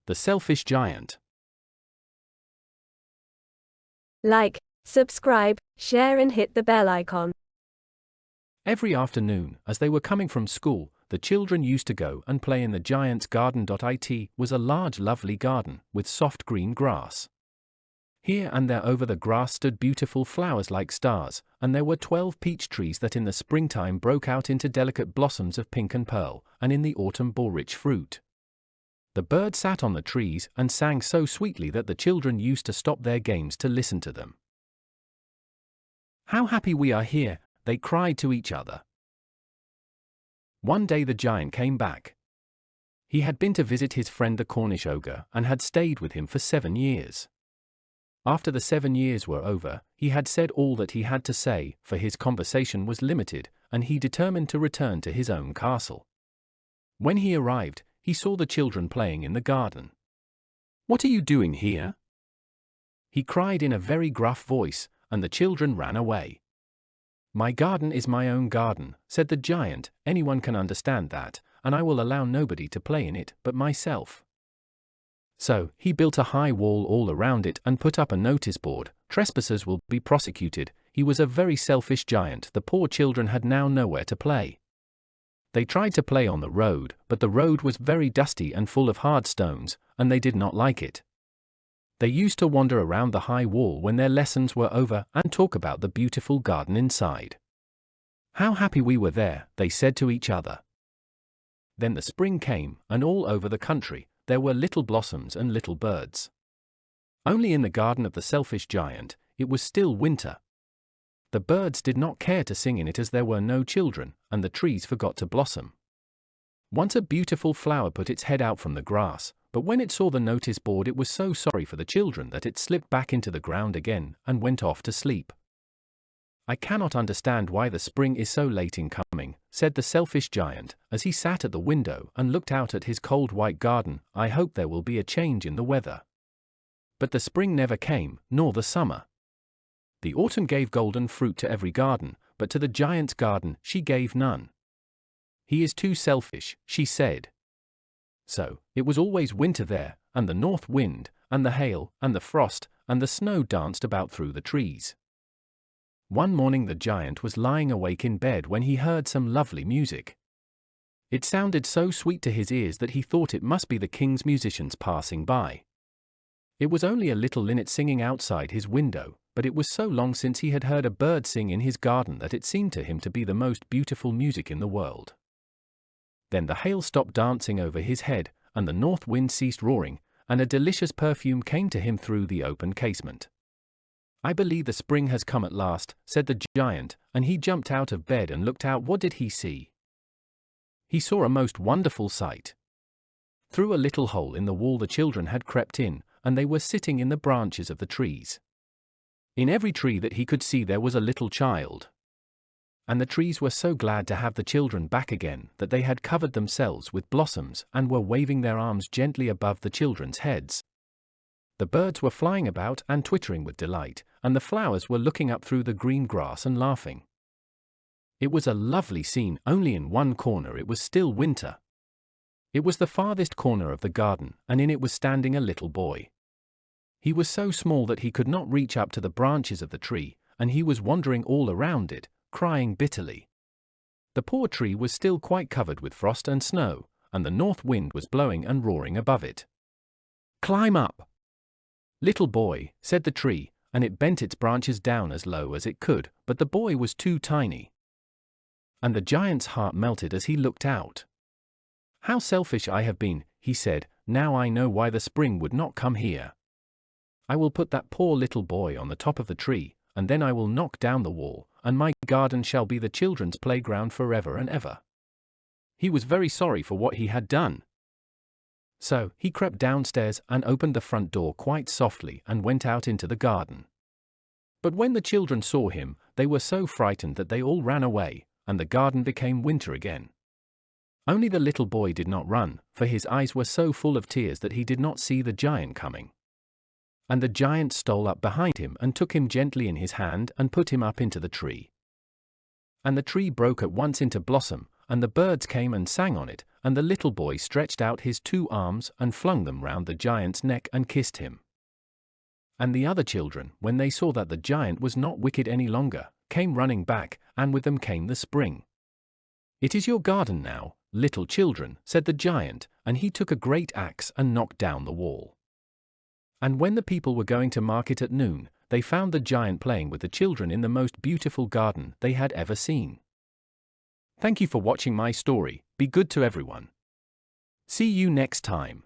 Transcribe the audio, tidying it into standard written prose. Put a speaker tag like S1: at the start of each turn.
S1: The Selfish Giant.
S2: Like, subscribe, share and hit the bell icon.
S1: Every afternoon, as they were coming from school, the children used to go and play in the giant's garden. It was a large, lovely garden with soft green grass. Here and there over the grass stood beautiful flowers like stars, and there were 12 peach trees that in the springtime broke out into delicate blossoms of pink and pearl, and in the autumn bore rich fruit. The birds sat on the trees and sang so sweetly that the children used to stop their games to listen to them. "How happy we are here," they cried to each other. One day the giant came back. He had been to visit his friend the Cornish ogre and had stayed with him for 7 years. After the 7 years were over, he had said all that he had to say, for his conversation was limited, and he determined to return to his own castle. When he arrived, he saw the children playing in the garden. "What are you doing here?" he cried in a very gruff voice, and the children ran away. "My garden is my own garden," said the giant. "Anyone can understand that, and I will allow nobody to play in it but myself." So, he built a high wall all around it and put up a notice board: "Trespassers will be prosecuted." He was a very selfish giant. The poor children had now nowhere to play. They tried to play on the road, but the road was very dusty and full of hard stones, and they did not like it. They used to wander around the high wall when their lessons were over and talk about the beautiful garden inside. "How happy we were there," they said to each other. Then the spring came, and all over the country, there were little blossoms and little birds. Only in the garden of the selfish giant, it was still winter. The birds did not care to sing in it as there were no children, and the trees forgot to blossom. Once a beautiful flower put its head out from the grass, but when it saw the notice board it was so sorry for the children that it slipped back into the ground again and went off to sleep. "I cannot understand why the spring is so late in coming," said the selfish giant, as he sat at the window and looked out at his cold white garden. "I hope there will be a change in the weather." But the spring never came, nor the summer. The autumn gave golden fruit to every garden, but to the giant's garden she gave none. "He is too selfish," she said. So, it was always winter there, and the north wind, and the hail, and the frost, and the snow danced about through the trees. One morning the giant was lying awake in bed when he heard some lovely music. It sounded so sweet to his ears that he thought it must be the king's musicians passing by. It was only a little linnet singing outside his window, but it was so long since he had heard a bird sing in his garden that it seemed to him to be the most beautiful music in the world. Then the hail stopped dancing over his head, and the north wind ceased roaring, and a delicious perfume came to him through the open casement. "I believe the spring has come at last," said the giant, and he jumped out of bed and looked out. What did he see? He saw a most wonderful sight. Through a little hole in the wall the children had crept in, and they were sitting in the branches of the trees. In every tree that he could see there was a little child. And the trees were so glad to have the children back again that they had covered themselves with blossoms and were waving their arms gently above the children's heads. The birds were flying about and twittering with delight, and the flowers were looking up through the green grass and laughing. It was a lovely scene. Only in one corner it was still winter. It was the farthest corner of the garden, and in it was standing a little boy. He was so small that he could not reach up to the branches of the tree, and he was wandering all around it, crying bitterly. The poor tree was still quite covered with frost and snow, and the north wind was blowing and roaring above it. "Climb up, little boy," said the tree, and it bent its branches down as low as it could, but the boy was too tiny. And the giant's heart melted as he looked out. "How selfish I have been," he said. "Now I know why the spring would not come here. I will put that poor little boy on the top of the tree, and then I will knock down the wall, and my garden shall be the children's playground forever and ever." He was very sorry for what he had done. So, he crept downstairs and opened the front door quite softly and went out into the garden. But when the children saw him, they were so frightened that they all ran away, and the garden became winter again. Only the little boy did not run, for his eyes were so full of tears that he did not see the giant coming. And the giant stole up behind him and took him gently in his hand and put him up into the tree. And the tree broke at once into blossom, and the birds came and sang on it, and the little boy stretched out his 2 arms and flung them round the giant's neck and kissed him. And the other children, when they saw that the giant was not wicked any longer, came running back, and with them came the spring. "It is your garden now, little children," said the giant, and he took a great axe and knocked down the wall. And when the people were going to market at noon, they found the giant playing with the children in the most beautiful garden they had ever seen. Thank you for watching my story. Be good to everyone. See you next time.